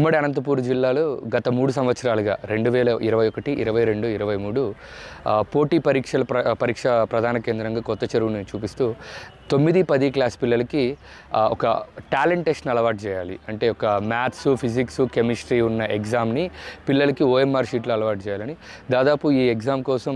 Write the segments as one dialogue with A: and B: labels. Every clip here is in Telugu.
A: ఉమ్మడి అనంతపూర్ జిల్లాలో గత 3 సంవత్సరాలుగా 2021, 22, 23 పోటీ పరీక్ష ప్రధాన కేంద్రంగా కొత్త చెరువుని చూపిస్తూ 9, 10 క్లాస్ పిల్లలకి ఒక టాలెంట్ టెస్ట్ని అలవాటు చేయాలి. అంటే ఒక మ్యాథ్స్, ఫిజిక్స్, కెమిస్ట్రీ ఉన్న ఎగ్జామ్ని పిల్లలకి ఓఎంఆర్ షీట్లో అలవాటు చేయాలని దాదాపు ఈ ఎగ్జామ్ కోసం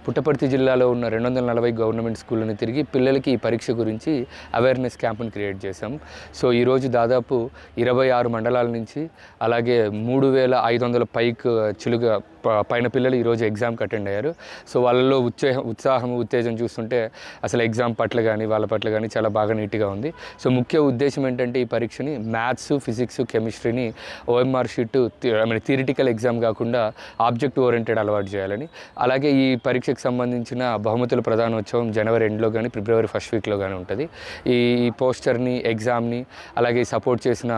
A: పుట్టపర్తి జిల్లాలో ఉన్న 240 గవర్నమెంట్ స్కూళ్ళని తిరిగి పిల్లలకి ఈ పరీక్ష గురించి అవేర్నెస్ క్యాంప్ని క్రియేట్ చేశాం. సో ఈరోజు దాదాపు 26 మండలాల నుంచి అలాగే 3500 పైన పిల్లలు ఈరోజు ఎగ్జామ్కి అటెండ్ అయ్యారు. సో వాళ్ళలో ఉత్సాహం ఉత్తేజం చూస్తుంటే అసలు ఎగ్జామ్ పట్ల కానీ వాళ్ళ పట్ల కానీ చాలా బాగా నీట్గా ఉంది. సో ముఖ్య ఉద్దేశం ఏంటంటే ఈ పరీక్షని మ్యాథ్స్, ఫిజిక్స్, కెమిస్ట్రీని ఓఎంఆర్ షీట్ థియరిటికల్ ఎగ్జామ్ కాకుండా ఆబ్జెక్ట్ ఓరియంటెడ్ అలవాటు చేయాలని, అలాగే ఈ పరీక్షకు సంబంధించిన బహుమతుల ప్రధానోత్సవం జనవరి ఎండ్లో కానీ ఫిబ్రవరి ఫస్ట్ వీక్లో కానీ ఉంటుంది. ఈ పోస్టర్ని, ఎగ్జామ్ని అలాగే సపోర్ట్ చేసిన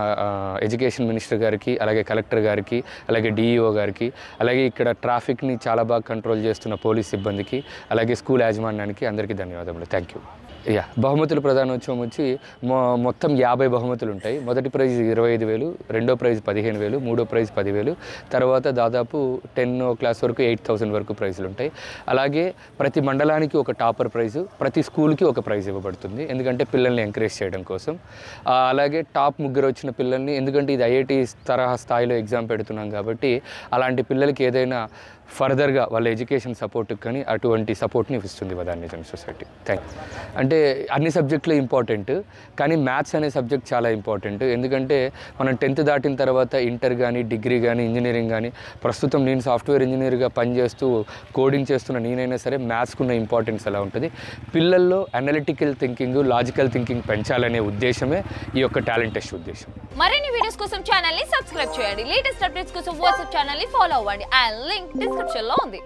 A: ఎడ్యుకేషన్ మినిస్టర్ గారికి, అలాగే కలెక్టర్ గారికి, అలాగే డిఈఓ గారికి, అలాగే ఇక్కడ ట్రాఫిక్ని చాలా బాగా కంట్రోల్ చేస్తున్న పోలీస్ సిబ్బందికి, అలాగే స్కూల్ యాజమాన్యానికి అందరికీ ధన్యవాదములు. Thank you. బహుమతుల ప్రధానోత్సవం వచ్చి మొత్తం 50 బహుమతులు ఉంటాయి. మొదటి ప్రైజ్ 25,000, రెండో ప్రైజ్ 15,000, మూడో ప్రైజ్ 10,000, తర్వాత దాదాపు 10వ క్లాస్ వరకు 8,000 వరకు ప్రైజులు ఉంటాయి. అలాగే ప్రతి మండలానికి ఒక టాపర్ ప్రైజు, ప్రతి స్కూల్కి ఒక ప్రైజ్ ఇవ్వబడుతుంది, ఎందుకంటే పిల్లల్ని ఎంకరేజ్ చేయడం కోసం. అలాగే టాప్ 3 వచ్చిన పిల్లల్ని, ఎందుకంటే ఇది ఐఐటి తరహా స్థాయిలో ఎగ్జామ్ పెడుతున్నాం కాబట్టి అలాంటి పిల్లలకి ఏదైనా ఫర్దర్గా వాళ్ళ ఎడ్యుకేషన్ సపోర్ట్కి కానీ అటువంటి సపోర్ట్ని ఇస్తుంది వదాన్యజన్ సొసైటీ. అంటే అన్ని సబ్జెక్టులు ఇంపార్టెంట్, కానీ మ్యాథ్స్ అనే సబ్జెక్ట్ చాలా ఇంపార్టెంట్. ఎందుకంటే మనం 10th దాటిన తర్వాత ఇంటర్ కానీ, డిగ్రీ కానీ, ఇంజనీరింగ్ కానీ, ప్రస్తుతం నేను సాఫ్ట్వేర్ ఇంజనీర్గా పనిచేస్తూ కోడింగ్ చేస్తున్న నేనైనా సరే మ్యాథ్స్కున్న ఇంపార్టెన్స్ ఎలా ఉంటుంది, పిల్లల్లో అనలిటికల్ థింకింగ్, లాజికల్ థింకింగ్ పెంచాలనే ఉద్దేశమే ఈ యొక్క టాలెంట్ టెస్ట్ ఉద్దేశం.
B: మరిన్ని వీడియోస్ కోసం ఛానల్ ని సబ్స్క్రైబ్ చేయండి. లేటెస్ట్ అప్డేట్స్ కోసం వాట్సాప్ ఛానల్ ని ఫాలో అవ్వండి. ఆ లింక్ డిస్క్రిప్షన్ లో ఉంది.